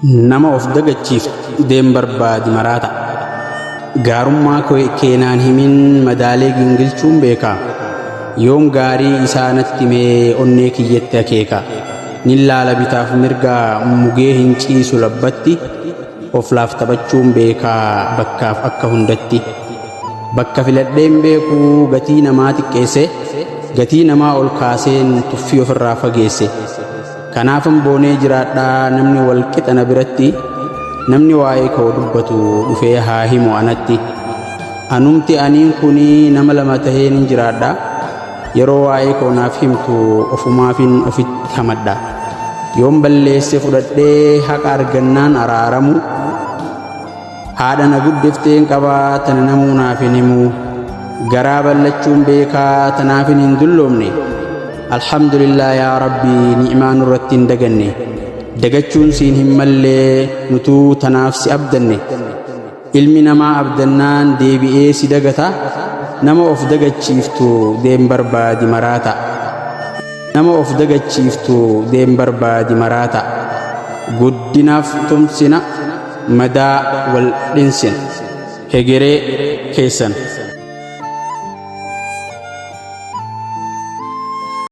nama of dagachiif deem barbaadi maraata gaarummaa keenaan himin madaalee gingilchuun beeka yoom gaarii isaanatti mee onnee kiyyetti akeeka nin laala bitaaf mirgaa mugee hin ciisu labbatti of laaf taphachuun beeka bakkaaf akka hundatti bakka filadheen beekuu gatii namaa xiqqeesse gatii namaa ol kaaseen tuffii ofirraa fageesse kanaafan boonee jiraadhaa namni wal qixana biratti namni waa'ee koo dubbatu dhufee haa himu anatti anumti aniin kunii nama lama taheen hin jiraadhaa yeroo waa'ee koo naaf himtu ofumaafin ofitti hamadha yoom balleesse fudhadhee haqa argannaan araaramu haadha na guddifteen qabaa tana namuu naaf hin himu garaa ballachuun beekaa tanaafin hin dulloomne alhamdulillah yaa rabbi ni'maa nurratti hin daganne dagachuun siin hin mallee nutuu tanaaf si abdanne ilmi namaa abdannaan deebi'ee si dagata nama of dagachiiftu deem barbaadi maraata nama of dagachiiftu deem barbaadi maraata guddinaaf tumsina madaa wal dhinsina hegeree keessan